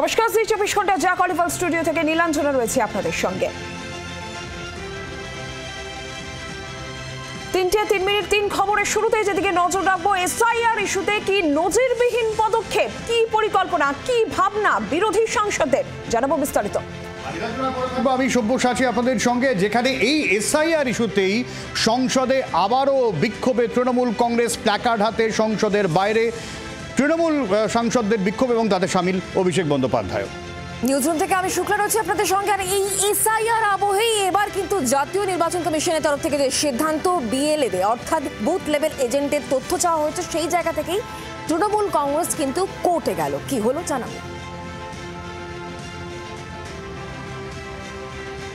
নমস্কার, জি 24 ঘন্টা যা কলিফল স্টুডিও থেকে নীলাঞ্জনা রয়েছে আপনাদের সঙ্গে। 3:03 খবরের শুরুতে যেদিকে নজর রাখবো, এসআইআর ইস্যুতে কি নজিরবিহীন পদক্ষেপ, কি পরিকল্পনা, কি ভাবনা বিরোধী সাংসদদের, জানাবো বিস্তারিত। আমি সব্যসাচী আপনাদের সঙ্গে, যেখানে এই এসআইআর ইস্যুতেই সংসদে আবারও বিক্ষোভে তৃণমূল কংগ্রেস, প্ল্যাকার্ড হাতে সংসদের বাইরে তৃণমূল সাংসদদের বিক্ষোভ এবং তাতে সামিল অভিষেক বন্দ্যোপাধ্যায়। নিউজরুম থেকে আমি শুক্লা রয়েছে আপনাদের সঙ্গে। আর এই এসআইআর আবহেই এবার কিন্তু জাতীয় নির্বাচন কমিশনের তরফ থেকে যে সিদ্ধান্ত বিএলএ অর্থাৎ বুথ লেভেল এজেন্টের তথ্য চাওয়া হয়েছে, সেই জায়গা থেকেই তৃণমূল কংগ্রেস কিন্তু কোর্টে গেল। কি হলো জানাবো।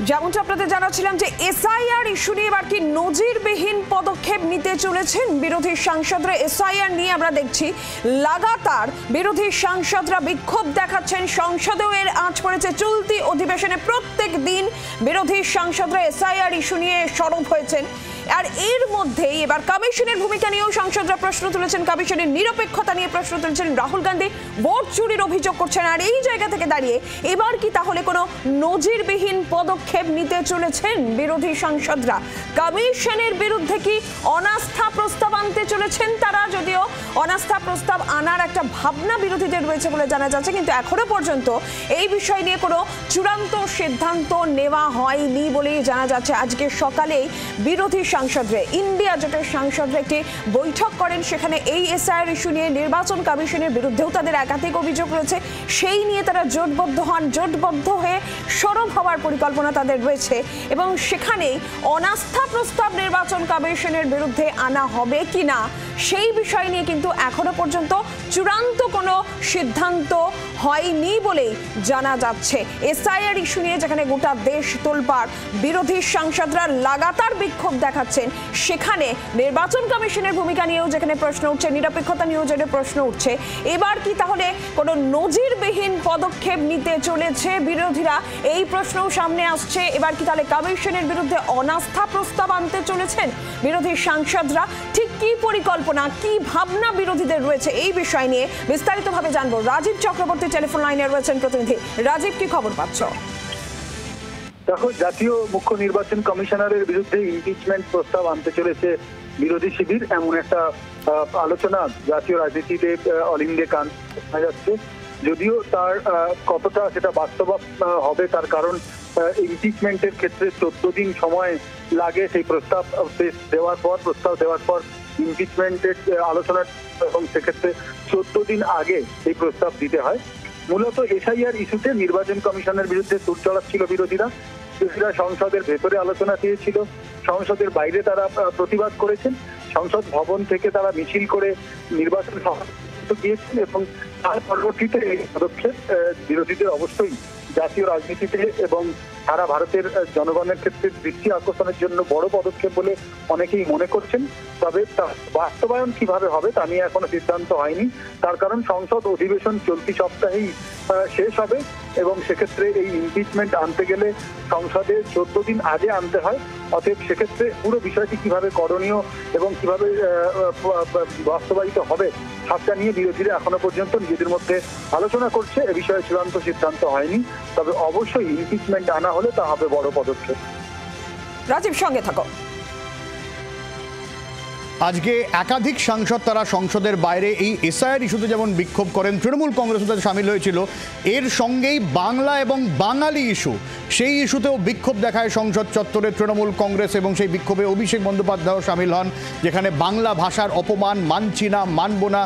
যেমনটা আপনাদের জানাচ্ছিলাম যে এসআইআর ইস্যু নিয়ে এবার কি নজিরবিহীন পদক্ষেপ নিতে চলেছেন বিরোধী সাংসদরা। এসআইআর নিয়ে আমরা দেখছি লাগাতার বিরোধী সাংসদরা বিক্ষোভ দেখাচ্ছেন, সংসদেও এর আঁচ পড়েছে। চলতি অধিবেশনে প্রত্যেক দিন বিরোধী সাংসদরা এসআইআর ইস্যু নিয়ে সরব হয়েছেন। আর এর মধ্যেই এবার কমিশনের ভূমিকা নিয়েও সাংসদরা প্রশ্ন তুলেছেন, কমিশনের নিরপেক্ষতা নিয়ে প্রশ্ন তুলেছেন। রাহুল গান্ধী ভোট চুরির অভিযোগ করছেন। আর এই জায়গা থেকে দাঁড়িয়ে এবার কি তাহলে কোনো নজিরবিহীন পদক্ষেপ নিতে চলেছেন বিরোধী সাংসদরা? কমিশনের বিরুদ্ধে কি অনাস্থা প্রস্তাব আনতে চলেছেন তারা? যদিও অনাস্থা প্রস্তাব আনার একটা ভাবনা বিরোধীদের রয়েছে বলে জানা যাচ্ছে, কিন্তু এখনো পর্যন্ত এই বিষয় নিয়ে কোনো চূড়ান্ত সিদ্ধান্ত নেওয়া হয়নি বলেই জানা যাচ্ছে। আজকে সকালেই বিরোধী সাংসদরা, ইন্ডিয়া জোটের সাংসদরা একটি বৈঠক করেন, সেখানে এই এসআইআর ইস্যু নিয়ে নির্বাচন কমিশনের বিরুদ্ধেও তাদের একাধিক অভিযোগ রয়েছে। সেই নিয়ে তারা জোটবদ্ধ হন, জোটবদ্ধ হয়ে সরব হওয়ার পরিকল্পনা তাদের রয়েছে এবং সেখানেই অনাস্থা প্রস্তাব নির্বাচন কমিশনের বিরুদ্ধে আনা হবে কিনা সেই বিষয় নিয়ে কিন্তু এখনো পর্যন্ত চূড়ান্ত কোনো সিদ্ধান্ত হয়নি বলেই জানা যাচ্ছে। এসআইআর ইস্যু নিয়ে যেখানে গোটা দেশ তোলপাড়, বিরোধী সাংসদরা লাগাতার বিক্ষোভ দেখাচ্ছেন, সেখানে নির্বাচন কমিশনের ভূমিকা নিয়েও যেখানে প্রশ্ন উঠছে, নিরপেক্ষতা নিয়েও যেটা প্রশ্ন উঠছে, এবার কি তাহলে কোনো নজিরবিহীন পদক্ষেপ নিতে চলেছে বিরোধীরা? এই প্রশ্নও সামনে আসছে। এবার কি তাহলে কমিশনের বিরুদ্ধে অনাস্থা প্রস্তাব আনতে চলেছেন বিরোধী সাংসদরা? ঠিক কি পরিকল্পনা, কি ভাবনা বিরোধীদের রয়েছে, এই বিষয় নিয়ে বিস্তারিতভাবে জানবো। রাজীব চক্রবর্তী টেলিফোন লাইনে রয়েছেন প্রতিনিধি। রাজীব, কি খবর পাচ্ছ? দেখো, জাতীয় মুখ্য নির্বাচন কমিশনারের বিরুদ্ধে ইমপিচমেন্ট প্রস্তাব আনতে চলেছে বিরোধী শিবির, এমন একটা আলোচনা জাতীয় রাজনীতিতে অল ইন্ডিয়া কান শোনা যাচ্ছে। যদিও তার কতটা সেটা বাস্তব হবে, তার কারণ ইমপিচমেন্টের ক্ষেত্রে 14 দিন সময় লাগে সেই প্রস্তাব দেওয়ার পর ইমপিচমেন্টের আলোচনা, এবং সেক্ষেত্রে 14 দিন আগে এই প্রস্তাব দিতে হয়। মূলত এসআইআর ইস্যুতে নির্বাচন কমিশনের বিরুদ্ধে সুর চড়াচ্ছিল বিরোধীরা। সংসদের ভেতরে আলোচনা চেয়েছিল, সংসদের বাইরে তারা প্রতিবাদ করেছেন, সংসদ ভবন থেকে তারা মিছিল করে নির্বাচন গিয়েছেন এবং তার পরবর্তীতে এই পদক্ষেপ বিরোধীদের অবশ্যই জাতীয় রাজনীতিতে এবং সারা ভারতের জনগণের ক্ষেত্রে দৃষ্টি আকর্ষণের জন্য বড় পদক্ষেপ বলে অনেকেই মনে করছেন। তবে বাস্তবায়ন কিভাবে হবে তা নিয়ে এখনো সিদ্ধান্ত হয়নি, তার কারণ সংসদ অধিবেশন চলতি সপ্তাহেই শেষ হবে এবং সেক্ষেত্রে এই ইমপিচমেন্ট আনতে গেলে সংসদে 14 দিন আগে আনতে হয়। অতএব সেক্ষেত্রে পুরো বিষয়টি কিভাবে করণীয় এবং কিভাবে বাস্তবায়িত হবে সবটা নিয়ে বিরোধীরা এখনো পর্যন্ত নিজেদের মধ্যে আলোচনা করছে। এ বিষয়ে চূড়ান্ত সিদ্ধান্ত হয়নি, তবে অবশ্যই ইমপিচমেন্ট আনা হলে তা হবে বড় পদক্ষেপ। রাজীব, সঙ্গে থাকো। আজকে একাধিক সাংসদ তারা সংসদের বাইরে এই এসআইআর ইস্যুতে যেমন বিক্ষোভ করেন, তৃণমূল কংগ্রেস তাদের সামিল হয়েছিল। এর সঙ্গেই বাংলা এবং বাঙালি ইস্যু, সেই ইস্যুতেও বিক্ষোভ দেখায় সংসদ চত্বরে তৃণমূল কংগ্রেস এবং সেই বিক্ষোভে অভিষেক বন্দ্যোপাধ্যায়ও সামিল হন, যেখানে বাংলা ভাষার অপমান, মানছি না, মানব না,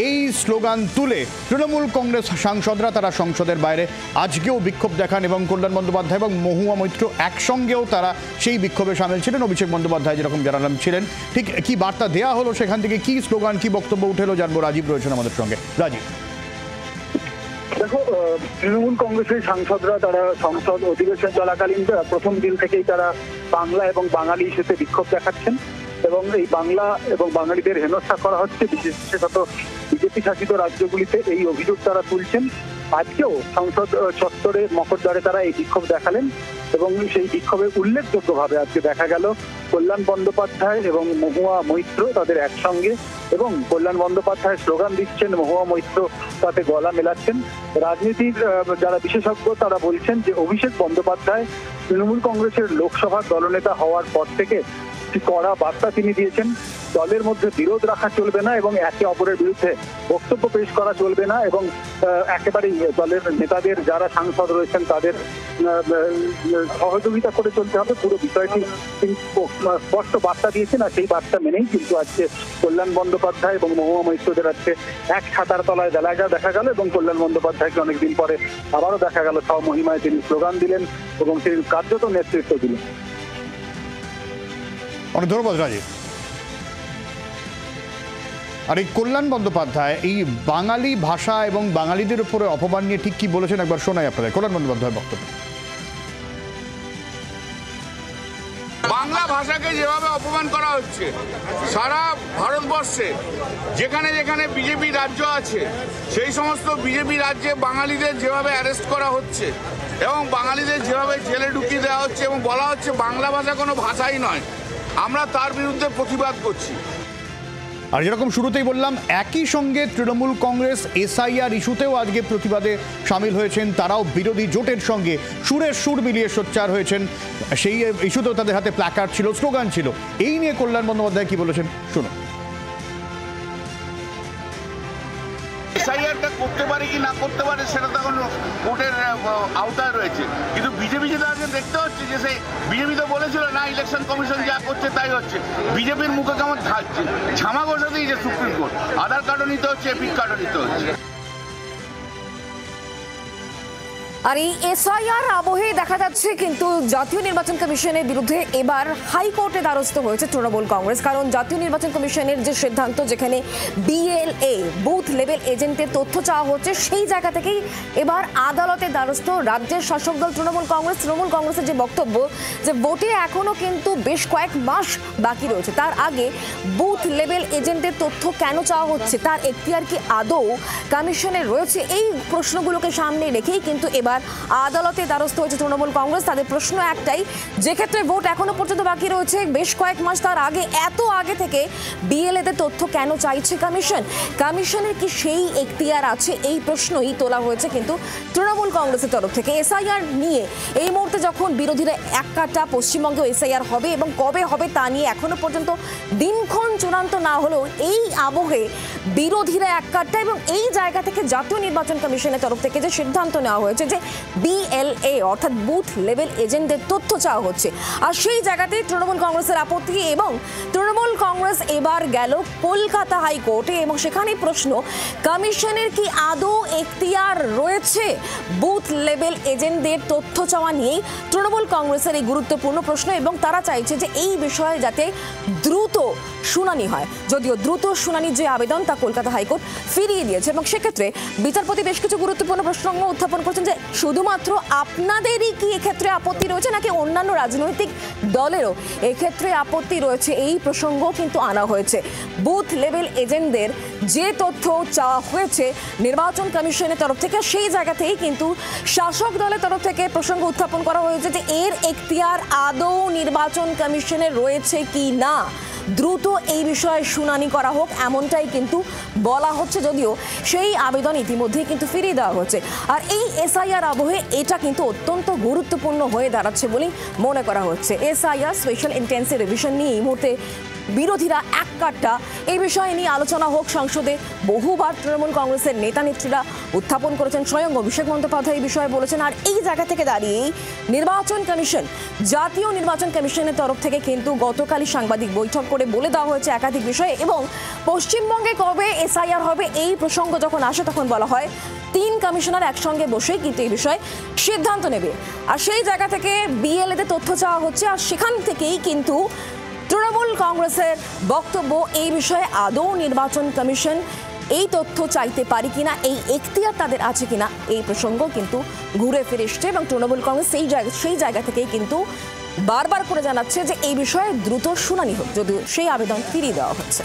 এই স্লোগান তুলে তৃণমূল কংগ্রেস সাংসদরা তারা সংসদের বাইরে আজকেও বিক্ষোভ দেখান এবং কল্যাণ বন্দ্যোপাধ্যায় এবং মহুয়া মৈত্র একসঙ্গেও তারা সেই বিক্ষোভে সামিল ছিলেন। অভিষেক বন্দ্যোপাধ্যায় যেরকম জানালাম ছিলেন, ঠিক কি বার্তা দেয়া হলো সেখান থেকে, কি স্লোগান, কি বক্তব্য উঠেলো জানবো। রাজীব রয়েছেন আমাদের সঙ্গে। রাজীব, দেখো, তৃণমূল কংগ্রেসের সাংসদরা তারা সংসদ অধিবেশন চলাকালীন প্রথম দিন থেকেই তারা বাংলা এবং বাঙালি ইস্যুতে বিক্ষোভ দেখাচ্ছেন এবং এই বাংলা এবং বাঙালিদের হেনস্থা করা হচ্ছে বিশেষত বিজেপি শাসিত রাজ্যগুলিতে, এই অভিযোগ তারা তুলছেন। আজকেও সংসদ চত্বরে মকরদ্বারে তারা এই বিক্ষোভ দেখালেন এবং সেই বিক্ষোভে উল্লেখযোগ্যভাবে আজকে দেখা গেল কল্যাণ বন্দ্যোপাধ্যায় এবং মহুয়া মৈত্র তাদের একসঙ্গে, এবং কল্যাণ বন্দ্যোপাধ্যায় স্লোগান দিচ্ছেন, মহুয়া মৈত্র তাতে গলা মেলাচ্ছেন। রাজনীতির যারা বিশেষজ্ঞ তারা বলছেন যে অভিষেক বন্দ্যোপাধ্যায় তৃণমূল কংগ্রেসের লোকসভার দলনেতা হওয়ার পর থেকে কড়া বার্তা তিনি দিয়েছেন, দলের মধ্যে বিরোধ রাখা চলবে না এবং একে অপরের বিরুদ্ধে বক্তব্য পেশ করা চলবে না, এবং একেবারেই দলের নেতাদের যারা সাংসদ রয়েছেন তাদের সহযোগিতা করে চলতে হবে। পুরো বিষয়টি তিনি স্পষ্ট বার্তা দিয়েছেন, আর সেই বার্তা মেনেই কিন্তু আজকে কল্যাণ বন্দ্যোপাধ্যায় এবং মহুয়া মৈত্রদের আজকে এক ছাতার তলায় দেখা গেল, এবং কল্যাণ বন্দ্যোপাধ্যায়কে অনেকদিন পরে আবারও দেখা গেল স্বমহিমায় তিনি স্লোগান দিলেন এবং তিনি কার্যত নেতৃত্ব দিলেন। অনেক ধন্যবাদ রাজীব। আর এই কল্যাণ বন্দ্যোপাধ্যায় এই বাঙালি ভাষা এবং বাঙালিদের উপরে অপমান নিয়ে ঠিক কি বলেছেন একবার শোনাই আপনাদের। কল্যাণ বন্দ্যোপাধ্যায়ের বক্তব্য। বাংলা ভাষাকে যেভাবে অপমান করা হচ্ছে সারা ভারতবর্ষে, যেখানে যেখানে বিজেপি রাজ্য আছে সেই সমস্ত বিজেপি রাজ্যে বাঙালিদের যেভাবে অ্যারেস্ট করা হচ্ছে এবং বাঙালিদের যেভাবে জেলে ঢুকিয়ে দেওয়া হচ্ছে এবং বলা হচ্ছে বাংলা ভাষা কোনো ভাষাই নয়, আমরা তার বিরুদ্ধে প্রতিবাদ করছি। আর যেরকম শুরুতেই বললাম, একই সঙ্গে তৃণমূল কংগ্রেস এসআইআর ইস্যুতেও আজকে প্রতিবাদে সামিল হয়েছেন। তারাও বিরোধী জোটের সঙ্গে সুরের সুর মিলিয়ে সোচ্চার হয়েছেন। সেই ইস্যুতেও তাদের হাতে প্ল্যাকার্ড ছিল, স্লোগান ছিল। এই নিয়ে কল্যাণ বন্দ্যোপাধ্যায় কি বলেছেন শুনুন। এসআইআরটা করতে পারে কি না করতে পারে সেটা তো এখন কোর্টের আওতায় রয়েছে, কিন্তু বিজেপি যেটা আজকে দেখতে হচ্ছে যে সেই বিজেপি তো বলেছিল না ইলেকশন কমিশন যা করছে তাই হচ্ছে, বিজেপির মুখে কেমন ঝামা ঘষা দিয়েছে সুপ্রিম কোর্ট, আধার কার্ডও নিতে হচ্ছে, এপিক কার্ডও নিতে হচ্ছে। আর এই এসআইআর আবহে দেখা যাচ্ছে কিন্তু জাতীয় নির্বাচন কমিশনের বিরুদ্ধে এবার হাইকোর্টে দ্বারস্থ হয়েছে তৃণমূল কংগ্রেস। কারণ জাতীয় নির্বাচন কমিশনের যে সিদ্ধান্ত, যেখানে বিএলএ বুথ লেভেল এজেন্টের তথ্য চাওয়া হচ্ছে, সেই জায়গা থেকেই এবার আদালতে দ্বারস্থ রাজ্যের শাসক দল তৃণমূল কংগ্রেস। তৃণমূল কংগ্রেসের যে বক্তব্য যে ভোটে এখনো কিন্তু বেশ কয়েক মাস বাকি রয়েছে, তার আগে বুথ লেভেল এজেন্টের তথ্য কেন চাওয়া হচ্ছে, তার এখতিয়ার কি আদৌ কমিশনের রয়েছে, এই প্রশ্নগুলোকে সামনে রেখেই কিন্তু এবার আদালতে দ্বারস্থ হয়েছে তৃণমূল কংগ্রেস। তাদের প্রশ্ন একটাই, যে ক্ষেত্রে ভোট এখনো পর্যন্ত বাকি রয়েছে বেশ কয়েক মাস, তার আগে এত আগে থেকে বিএলএতে তথ্য কেন চাইছে কমিশন? কমিশনের কি সেই এখতিয়ার আছে? এই প্রশ্নই তোলা হয়েছে কিন্তু তৃণমূল কংগ্রেসের তরফ থেকে। এসআইআর নিয়ে এই মুহূর্তে যখন বিরোধীরা এক কাটা পশ্চিমবঙ্গে এসআইআর হবে এবং কবে হবে তা নিয়ে এখনো পর্যন্ত দিনক্ষণ চূড়ান্ত না হলেও, এই আবহে বিরোধীরা এক কাটা, এবং এই জায়গা থেকে জাতীয় নির্বাচন কমিশনের তরফ থেকে যে সিদ্ধান্ত নেওয়া হয়েছে যে বিএলএ অর্থাৎ বুথ লেভেল এজেন্টদের তথ্য চাওয়া হচ্ছে, আর সেই জায়গাতে তৃণমূল কংগ্রেসের আপত্তি, এবং তৃণমূল কংগ্রেস এবার গেল কলকাতা হাইকোর্টে এবং সেখানে প্রশ্ন, কমিশনের কি আদৌ এখতিয়ার রয়েছে বুথ লেভেল এজেন্টদের তথ্য চাওয়া নিয়েই তৃণমূল কংগ্রেসের এই গুরুত্বপূর্ণ প্রশ্ন, এবং তারা চাইছে যে এই বিষয়ে যাতে দ্রুত শুনানি হয়। যদিও দ্রুত শুনানির যে আবেদন তা কলকাতা হাইকোর্ট ফিরিয়ে দিয়েছে, এবং সেক্ষেত্রে বিচারপতি বেশ কিছু গুরুত্বপূর্ণ প্রশ্ন উত্থাপন করছেন যে শুধুমাত্র আপনাদেরই কি এক্ষেত্রে আপত্তি রয়েছে নাকি অন্যান্য রাজনৈতিক দলেরও এক্ষেত্রে আপত্তি রয়েছে, এই প্রসঙ্গ কিন্তু আনা হয়েছে। বুথ লেভেল এজেন্টদের যে তথ্য চাওয়া হয়েছে নির্বাচন কমিশনের তরফ থেকে, সেই জায়গাতেই কিন্তু শাসক দলের তরফ থেকে প্রসঙ্গ উত্থাপন করা হয়েছে যে এর এখতিয়ার আদৌ নির্বাচন কমিশনের রয়েছে কি না, দ্রুত এই বিষয়ে শুনানি করা হোক, এমনটাই কিন্তু বলা হচ্ছে। যদিও সেই আবেদন ইতিমধ্যেই কিন্তু ফিরিয়ে দেওয়া হচ্ছে। আর এই এসআইআর আবহে এটা কিন্তু অত্যন্ত গুরুত্বপূর্ণ হয়ে দাঁড়াচ্ছে বলেই মনে করা হচ্ছে। এসআইআর স্পেশাল ইন্টেন্সিভ রিভিশন নিয়ে এই মুহূর্তে বিরোধীরা এক কাট্টা। এই বিষয় নিয়ে আলোচনা হোক সংসদে, বহুবার তৃণমূল কংগ্রেসের নেতা নেত্রীরা উত্থাপন করেছেন, স্বয়ং অভিষেক বন্দ্যোপাধ্যায় এই বিষয়ে বলেছেন। আর এই জায়গা থেকে দাঁড়িয়েই নির্বাচন কমিশন, জাতীয় নির্বাচন কমিশনের তরফ থেকে কিন্তু গতকালই সাংবাদিক বৈঠক করে বলে দেওয়া হয়েছে একাধিক বিষয়ে, এবং পশ্চিমবঙ্গে কবে এসআইআর হবে এই প্রসঙ্গ যখন আসে তখন বলা হয় 3 কমিশনার একসঙ্গে বসে কিন্তু এই বিষয়ে সিদ্ধান্ত নেবে। আর সেই জায়গা থেকে বিএলএতে তথ্য চাওয়া হচ্ছে, আর সেখান থেকেই কিন্তু তৃণমূল কংগ্রেসের বক্তব্য এই বিষয়ে আদৌ নির্বাচন কমিশন এই তথ্য চাইতে পারে কিনা, এই এখতিয়ার তাদের আছে কিনা, এই প্রসঙ্গ কিন্তু ঘুরে ফিরে এসছে, এবং তৃণমূল কংগ্রেস সেই জায়গা থেকেই কিন্তু বারবার করে জানাচ্ছে যে এই বিষয়ে দ্রুত শুনানি হোক, যদিও সেই আবেদন ফিরিয়ে দেওয়া হচ্ছে।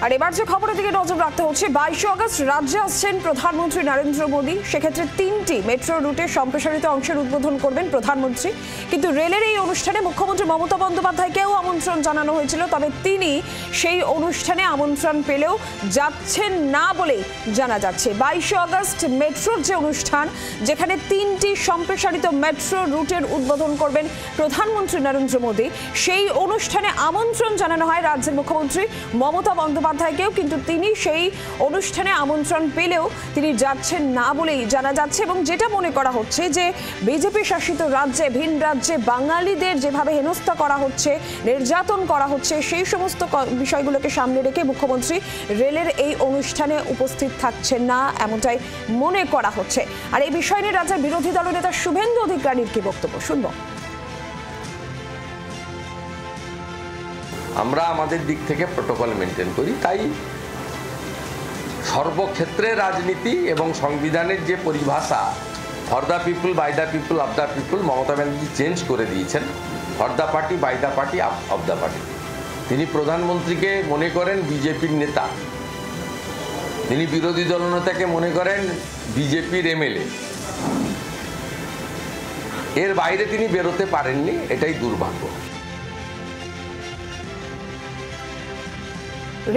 আর এবার যে খবরের দিকে নজর রাখতে হচ্ছে, 22 আগস্ট রাজ্যে আসছেন প্রধানমন্ত্রী নরেন্দ্র মোদী। সেক্ষেত্রে 3টি মেট্রো রুটের সম্প্রসারিত অংশের উদ্বোধন করবেন প্রধানমন্ত্রী। কিন্তু রেলের এই অনুষ্ঠানে মুখ্যমন্ত্রী মমতা বন্দ্যোপাধ্যায়কেও আমন্ত্রণ জানানো হয়েছিল, তবে তিনি সেই অনুষ্ঠানে আমন্ত্রণ পেলেও যাচ্ছেন না বলেই জানা যাচ্ছে। 22 আগস্ট মেট্রোর যে অনুষ্ঠান, যেখানে 3টি সম্প্রসারিত মেট্রো রুটের উদ্বোধন করবেন প্রধানমন্ত্রী নরেন্দ্র মোদী, সেই অনুষ্ঠানে আমন্ত্রণ জানানো হয় রাজ্যের মুখ্যমন্ত্রী মমতা বন্দ্যোপাধ্যায়কেও, কিন্তু তিনি সেই অনুষ্ঠানে আমন্ত্রণ পেলেও তিনি যাচ্ছেন না বলেই জানা যাচ্ছে। এবং যেটা মনে করা হচ্ছে যে বিজেপি শাসিত রাজ্যে, ভিন রাজ্যে বাঙালিদের যেভাবে হেনস্থা করা হচ্ছে, নির্যাতন করা হচ্ছে, সেই সমস্ত বিষয়গুলোকে সামনে রেখে মুখ্যমন্ত্রী রেলের এই অনুষ্ঠানে উপস্থিত থাকছেন না, এমনটাই মনে করা হচ্ছে। আর এই বিষয় নিয়ে রাজ্যের বিরোধী দলনেতা শুভেন্দু অধিকারীর কি বক্তব্য, শুনবো। আমরা আমাদের দিক থেকে প্রোটোকল মেনটেন করি, তাই সর্বক্ষেত্রে রাজনীতি এবং সংবিধানের যে পরিভাষা for the people, by the people, of the people, Mamata Banerjee change করে দিয়েছেন। For the party, by the party, of the party. তিনি প্রধানমন্ত্রীকে মনে করেন বিজেপির নেতা, তিনি বিরোধী দলনেতাকে মনে করেন বিজেপির এমএলএ। এর বাইরে তিনি বেরোতে পারেননি, এটাই দুর্ভাগ্য।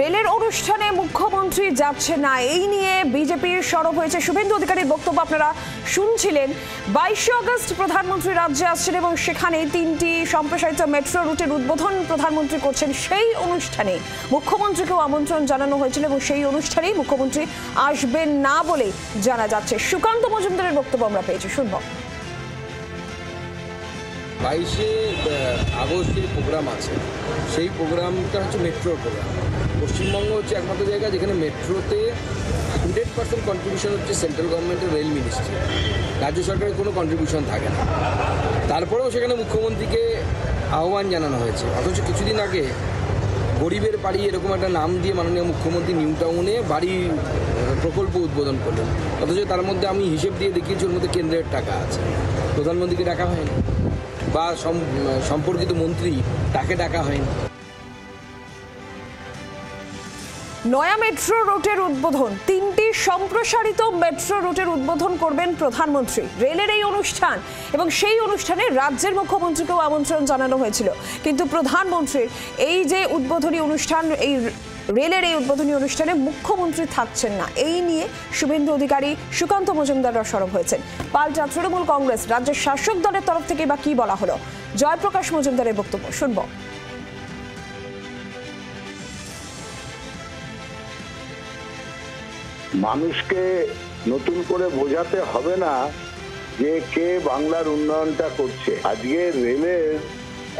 রেলের অনুষ্ঠানে মুখ্যমন্ত্রী যাচ্ছে না, এই নিয়ে বিজেপির সরব হয়েছে। শুভেন্দু অধিকারীর বক্তব্য আপনারা শুনছিলেন। 22 আগস্ট প্রধানমন্ত্রী রাজ্যে আসছেন এবং সেখানে 3টি সম্প্রসারিত মেট্রো রুটের উদ্বোধন প্রধানমন্ত্রী করছেন। সেই অনুষ্ঠানে মুখ্যমন্ত্রীকেও আমন্ত্রণ জানানো হয়েছিল এবং সেই অনুষ্ঠানেই মুখ্যমন্ত্রী আসবেন না বলে জানা যাচ্ছে। সুকান্ত মজুমদারের বক্তব্য আমরা পেয়েছি, শুনবো। 22 আগস্ট যে প্রোগ্রাম আছে, সেই প্রোগ্রামটা হচ্ছে মেট্রোর প্রোগ্রাম। পশ্চিমবঙ্গ হচ্ছে একমাত্র জায়গা যেখানে মেট্রোতে 100% কন্ট্রিবিউশন হচ্ছে সেন্ট্রাল গভর্নমেন্টের রেল মিনিস্ট্রি, রাজ্য সরকারের কোনো কন্ট্রিবিউশন থাকে না। তারপরেও সেখানে মুখ্যমন্ত্রীকে আহ্বান জানানো হয়েছে, অথচ কিছুদিন আগে গরিবের বাড়ি এরকম একটা নাম দিয়ে মাননীয় মুখ্যমন্ত্রী নিউ টাউনে বাড়ি প্রকল্প উদ্বোধন করলেন, অথচ তার মধ্যে আমি হিসেব দিয়ে দেখিয়েছি ওর মধ্যে কেন্দ্রের টাকা আছে। প্রধানমন্ত্রীকে ডাকা হয়নি বা সম্পর্কিত মন্ত্রী তাকে ডাকা হয়নি। নয়া মেট্রো রুটের উদ্বোধন, 3টি সম্প্রসারিত মেট্রো রুটের উদ্বোধন করবেন প্রধানমন্ত্রী। রেলের এই অনুষ্ঠান এবং সেই অনুষ্ঠানে রাজ্যের মুখ্যমন্ত্রীকেও আমন্ত্রণ জানানো হয়েছিল, কিন্তু প্রধানমন্ত্রীর এই যে উদ্বোধনী অনুষ্ঠান, এই রেলের এই উদ্বোধনী অনুষ্ঠানে মুখ্যমন্ত্রী থাকছেন না, এই নিয়ে শুভেন্দু অধিকারী, সুকান্ত মজুমদাররা সরব হয়েছেন। পাল্টা তৃণমূল কংগ্রেস রাজ্যের শাসক দলের তরফ থেকে বা কি বলা হলো, জয়প্রকাশ মজুমদারের বক্তব্য শুনবো। মানুষকে নতুন করে বোঝাতে হবে না যে কে বাংলার উন্নয়নটা করছে। আজকে রেলের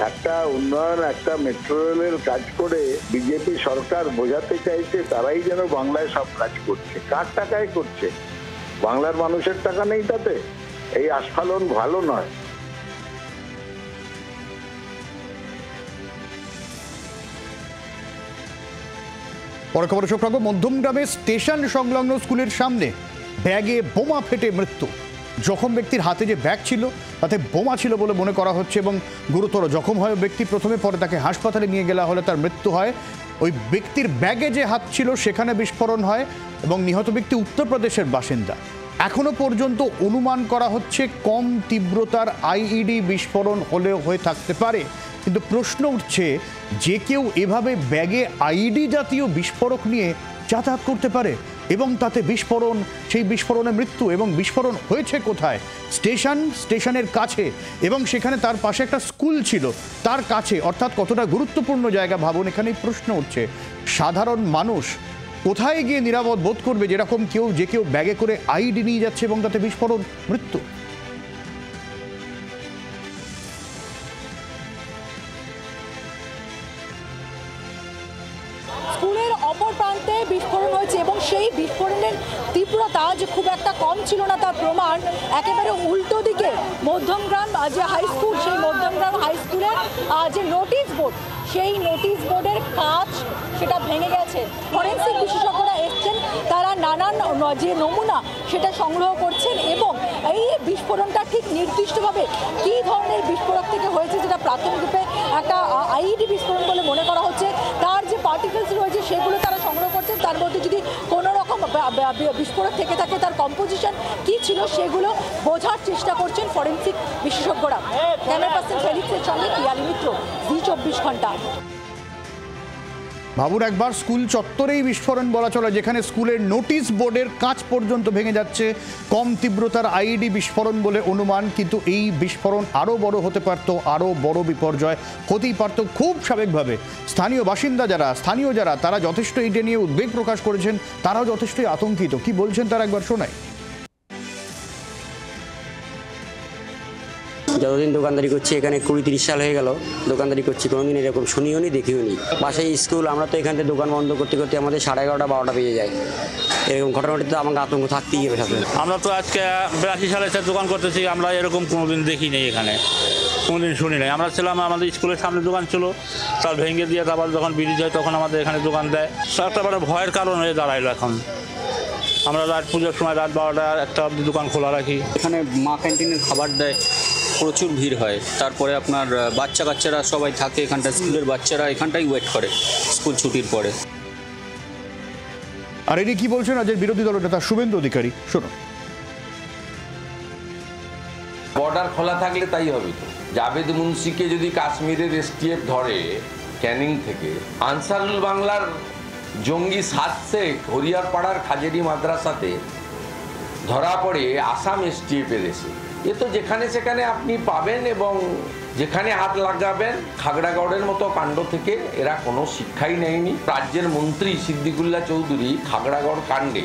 একটা উন্নয়ন, একটা মেট্রো রেলের কাজ করে বিজেপি সরকার বোঝাতে চাইছে তারাই যেন বাংলায় সব কাজ করছে। কার টাকায় করছে? বাংলার মানুষের টাকা নেই তাতে? এই আস্ফালন ভালো নয়। পরে খবর চোখ রাখবো। মধ্যমগ্রামে স্টেশন সংলগ্ন স্কুলের সামনে ব্যাগে বোমা ফেটে মৃত্যু। জখম ব্যক্তির হাতে যে ব্যাগ ছিল তাতে বোমা ছিল বলে মনে করা হচ্ছে এবং গুরুতর জখম হয় ব্যক্তি প্রথমে, পরে তাকে হাসপাতালে নিয়ে গেলা হলে তার মৃত্যু হয়। ওই ব্যক্তির ব্যাগে যে হাত ছিল সেখানে বিস্ফোরণ হয় এবং নিহত ব্যক্তি উত্তরপ্রদেশের বাসিন্দা। এখনো পর্যন্ত অনুমান করা হচ্ছে কম তীব্রতার আইইডি বিস্ফোরণ হলেও হয়ে থাকতে পারে, কিন্তু প্রশ্ন উঠছে যে কেউ এভাবে ব্যাগে আইডি জাতীয় বিস্ফোরক নিয়ে যাতায়াত করতে পারে এবং তাতে বিস্ফোরণ, সেই বিস্ফোরণে মৃত্যু, এবং বিস্ফোরণ হয়েছে কোথায়? স্টেশনের কাছে, এবং সেখানে তার পাশে একটা স্কুল ছিল তার কাছে, অর্থাৎ কতটা গুরুত্বপূর্ণ জায়গা ভাবুন। এখানেই প্রশ্ন উঠছে সাধারণ মানুষ কোথায় গিয়ে নিরাপদ বোধ করবে যেরকম যে কেউ ব্যাগে করে আইডি নিয়ে যাচ্ছে এবং তাতে বিস্ফোরণ, মৃত্যু। স্কুলের অপর প্রান্তে বিস্ফোরণ হয়েছে এবং সেই বিস্ফোরণের তীব্রতা যে খুব একটা কম ছিল না তার প্রমাণ একেবারে উল্টো দিকে মধ্যমগ্রাম যে হাই স্কুল, সেই মধ্যমগ্রাম হাই স্কুলের যে নোটিশ বোর্ড, সেই নোটিশ বোর্ডের কাঁচ সেটা ভেঙে গেছে। ফরেন্সিক বিশেষজ্ঞরা এসছেন, তারা নানান যে নমুনা সেটা সংগ্রহ করছেন এবং এই বিস্ফোরণটা ঠিক নির্দিষ্টভাবে কী ধরনের বিস্ফোরক থেকে হয়েছে, যেটা প্রাথমিক রূপে একটা আইইডি বিস্ফোরণ বলে মনে করা হচ্ছে, তার যে পার্টিকেলস রয়েছে সেগুলো তারা সংগ্রহ যদি কোনো রকম বিস্ফোরক থেকে থাকে তার কম্পোজিশন কি ছিল সেগুলো বোঝার চেষ্টা করছেন ফরেন্সিক বিশেষজ্ঞরা। ক্যামেরা পার্সন ফেলিক্সের সঙ্গে পিয়ালি মিত্র, জি24 ঘন্টা। ভাবুন একবার, স্কুল চত্বরেই বিস্ফোরণ বলা চলে, যেখানে স্কুলের নোটিশ বোর্ডের কাঁচ পর্যন্ত ভেঙে যাচ্ছে। কম তীব্রতার আইইডি বিস্ফোরণ বলে অনুমান, কিন্তু এই বিস্ফোরণ আরও বড় হতে পারত, আরও বড় বিপর্যয় হতেই পারত খুব স্বাভাবিকভাবে। স্থানীয় যারা তারা যথেষ্ট এটা নিয়ে উদ্বেগ প্রকাশ করেছেন, তারাও যথেষ্টই আতঙ্কিত। কি বলছেন তারা একবার শোনায়। যতদিন দোকানদারি করছি, এখানে 20-30 সাল হয়ে গেল দোকানদারি করছি, কোনোদিন এরকম শুনিও নি দেখিও নি। পাশেই স্কুল, আমরা তো এখান থেকে দোকান বন্ধ করতে করতে আমাদের 11:30-12টা বেজে যায়। এরকম ঘটনাটিতে আমাকে আতঙ্ক থাকতেই হবে সাথে। আমরা তো আজকে 82 সালে দোকান করতেছি, আমরা এরকম কোনোদিন দেখি নেই, এখানে কোনোদিন শুনি নাই। আমরা ছিলাম, আমাদের স্কুলের সামনে দোকান ছিল, তার ভেঙে দিয়ে তারপর যখন ব্রিজ হয় তখন আমাদের এখানে দোকান দেয়। একটা বড় ভয়ের কারণ হয়ে দাঁড়াইলো এখন। আমরা রাত পুজোর সময় রাত 12টা 1টা অবধি দোকান খোলা রাখি। এখানে মা ক্যান্টিনের খাবার দেয়, প্রচুর ভিড় হয়। তারপরে আপনার বাচ্চারা সবাই থাকে এখানটা, স্কুলের বাচ্চারা এখানটাই ওয়েট করে স্কুল ছুটির পরে। আর এটি কি বলছেন রাজ্যের বিরোধী দলনেতা শুভেন্দু অধিকারী, শুনুন। বর্ডার খোলা থাকলে তাই হবে তো। জাভেদ মুন্সিকে যদি কাশ্মীরের এসটিএফ ধরে ক্যানিং থেকে, আনসারুল বাংলার জঙ্গি সাদ শেখ হরিয়ারপাড়ার খাজেরি মাদ্রাসাতে ধরা পড়ে আসাম এসটিএফের এসে, এ তো যেখানে সেখানে আপনি পাবেন এবং যেখানে হাত লাগাবেন। খাগড়াগড়ের মতো কাণ্ড থেকে এরা কোনো শিক্ষাই নেয়নি। রাজ্যের মন্ত্রী সিদ্দিকুল্লাহ চৌধুরী খাগড়াগড় কাণ্ডে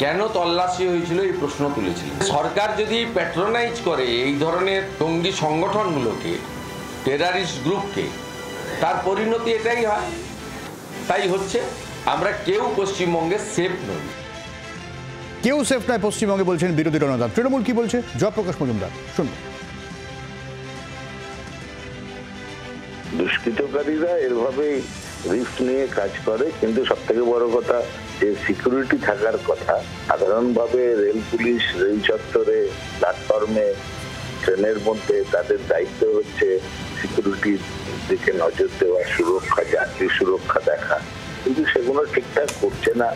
কেন তল্লাশি হয়েছিল এই প্রশ্ন তুলেছিলেন। সরকার যদি প্যাট্রোনাইজ করে এই ধরনের জঙ্গি সংগঠনগুলোকে, টেরারিস্ট গ্রুপকে, তার পরিণতি এটাই হয়। তাই হচ্ছে, আমরা কেউ পশ্চিমবঙ্গে সেফ নই। কেউ সেফ নয় পশ্চিমবঙ্গে, বলছেন বিরোধী দলনেতা। তৃণমূল কি বলছে জয়প্রকাশ মজুমদার, শুনুন। দুষ্কৃতকারীরা এভাবেই রিস্ক নিয়ে কাজ করে, কিন্তু সব থেকে বড় কথা যে সিকিউরিটি থাকার কথা। সাধারণভাবে রেল পুলিশ রেল চত্বরে, প্ল্যাটফর্মে, ট্রেনের মধ্যে তাদের দায়িত্ব হচ্ছে সিকিউরিটির দিকে নজর দেওয়া, সুরক্ষা, যাত্রী সুরক্ষা দেখা, কিন্তু সেগুলো ঠিকঠাক করছে না।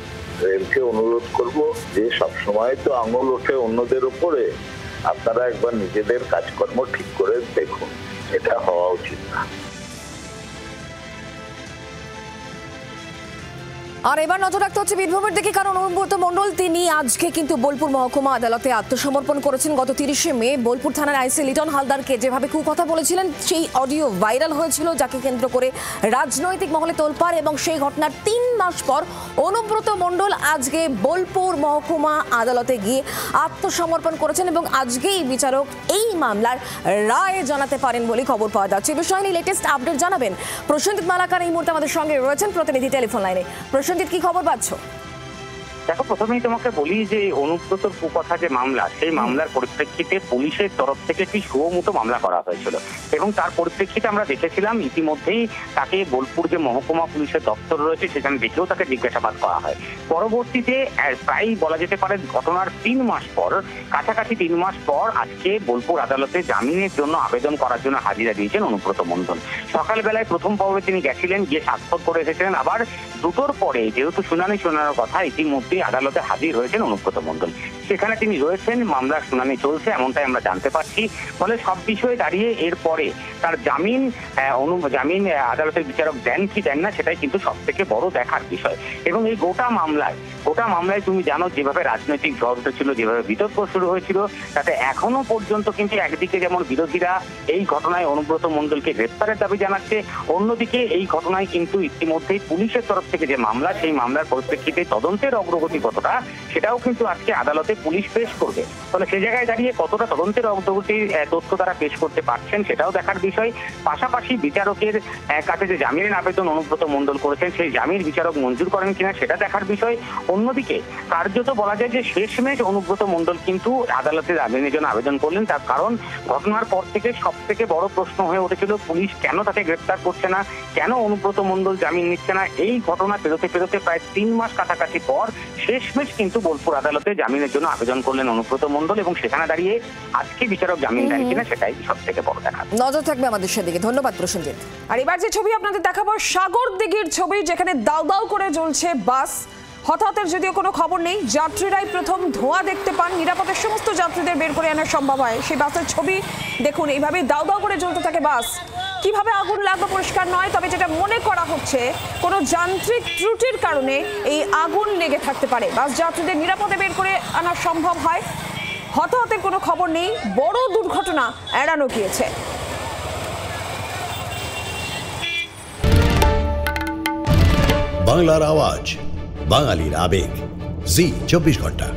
রেলকে অনুরোধ করব যে সবসময় তো আঙুল ওঠে অন্যদের উপরে, আপনারা একবার নিজেদের কাজকর্ম ঠিক করে দেখুন, এটা হওয়া উচিত না। আর এবার নজর রাখতে হচ্ছে বীরভূমের দিকে, কারণ অনুব্রত মণ্ডল তিনি আজকে কিন্তু বোলপুর মহকুমা আদালতে আত্মসমর্পণ করেছেন। গত 30শে মে বোলপুর থানার আইসি লিটন হালদারকে যেভাবে কুকথা বলেছিলেন, সেই অডিও ভাইরাল হয়েছিল, যাকে কেন্দ্র করে রাজনৈতিক মহলে তোলপাড়। এবং সেই ঘটনার 3 মাস পর অনুব্রত মণ্ডল আজকে বোলপুর মহকুমা আদালতে গিয়ে আত্মসমর্পণ করেছেন এবং আজকেই বিচারক এই মামলার রায় জানাতে পারেন বলে খবর পাওয়া যাচ্ছে। এই বিষয়ে নিয়ে লেটেস্ট আপডেট জানাবেন প্রসেনজিৎ মালাকার এই মুহূর্তে আমাদের সঙ্গে রয়েছেন প্রতিনিধি টেলিফোন লাইনে। প্রসেনজিৎ, কি খবর পাচ্ছ? দেখো, প্রথমেই তোমাকে বলি যে অনুব্রতর কুকথা যে মামলা, সেই মামলার পরিপ্রেক্ষিতে পুলিশের তরফ থেকে একটি সুমুটো মামলা করা হয়েছিল এবং তার পরিপ্রেক্ষিতে আমরা দেখেছিলাম ইতিমধ্যেই তাকে বোলপুর যে মহকুমা পুলিশের দপ্তর রয়েছে সেখানে দেখেও তাকে জিজ্ঞাসাবাদ করা হয়। পরবর্তীতে প্রায় বলা যেতে পারে ঘটনার 3 মাস পর, কাছাকাছি 3 মাস পর আজকে বোলপুর আদালতে জামিনের জন্য আবেদন করার জন্য হাজিরা দিয়েছেন অনুব্রত মণ্ডল। সকালবেলায় প্রথম পর্বে তিনি গেছিলেন, গিয়ে স্বাক্ষর করে এসেছিলেন। আবার 2টোর পরে, যেহেতু শুনানি শোনানোর কথা, ইতিমধ্যে আদালতে হাজির হয়েছেন অনুব্রত মণ্ডল। সেখানে তিনি রয়েছেন, মামলার শুনানি চলছে এমনটাই আমরা জানতে পারছি। ফলে সব বিষয়ে দাঁড়িয়ে এরপরে তার জামিন আদালতের বিচারক দেন কি দেন না, সেটাই কিন্তু সব থেকে বড় দেখার বিষয়। এবং এই গোটা মামলায় তুমি জানো যেভাবে রাজনৈতিক ঝড় উঠেছিল, যেভাবে বিতর্ক শুরু হয়েছিল, তাতে এখনো পর্যন্ত কিন্তু একদিকে যেমন বিরোধীরা এই ঘটনায় অনুব্রত মণ্ডলকে গ্রেপ্তারের দাবি জানাচ্ছে, অন্যদিকে এই ঘটনায় কিন্তু ইতিমধ্যেই পুলিশের তরফ থেকে যে মামলা, সেই মামলার পরিপ্রেক্ষিতে তদন্তের অগ্রগতি কতটা, সেটাও কিন্তু আজকে আদালতে পুলিশ পেশ করবে। ফলে সে জায়গায় দাঁড়িয়ে কতটা তদন্তের অগ্রগতির তথ্য তারা পেশ করতে পারছেন সেটাও দেখার বিষয়। পাশাপাশি বিচারকের কাছে যে জামিনের আবেদন অনুব্রত মণ্ডল করেছেন, সেই জামিন বিচারক মঞ্জুর করেন কিনা সেটা দেখার বিষয়। অন্যদিকে কার্যত বলা যায় যে শেষমেশ অনুব্রত মণ্ডল কিন্তু আদালতে জামিনের জন্য আবেদন করলেন। তার কারণ ঘটনার পর থেকে সব থেকে বড় প্রশ্ন হয়ে উঠেছিল পুলিশ কেন তাকে গ্রেপ্তার করছে না, কেন অনুব্রত মণ্ডল জামিন নিচ্ছে না। এই ঘটনা পেরোতে প্রায় 3 মাস কাছাকাছি পর শেষমেশ কিন্তু বোলপুর আদালতে জামিনের জন্য জন্য আবেদন করলেন অনুব্রত মণ্ডল, এবং সেখানে দাঁড়িয়ে আজকে বিচারক জামিন দেন কিনা সেটাই সব থেকে বড় দেখা। নজর থাকবে আমাদের সেদিকে। ধন্যবাদ প্রসেনজিৎ। আর এবার যে ছবি আপনাদের দেখাবো সাগর দিঘির ছবি, যেখানে দাউ দাউ করে জ্বলছে বাস। হঠাৎের যদিও কোনো খবর নেই, যাত্রীরাই প্রথম ধোঁয়া দেখতে পান। নিরাপদের সমস্ত যাত্রীদের বের করে আনা সম্ভব হয়। সেই বাসের ছবি দেখুন, এইভাবে দাউ দাউ করে জ্বলতে থাকে বাস। কিভাবে আগুন লাগলো পরিষ্কার নয়, তবে যেটা মনে করা হচ্ছে কোনো যান্ত্রিক ত্রুটির কারণে এই আগুন লেগে থাকতে পারে। বাস যাত্রীদের নিরাপদে বের করে আনা সম্ভব হয়। হতাহতের কোনো খবর নেই, বড় দুর্ঘটনা এড়ানো গিয়েছে। বাংলার আওয়াজ, বাঙালির আবেগ, জি 24 ঘন্টা।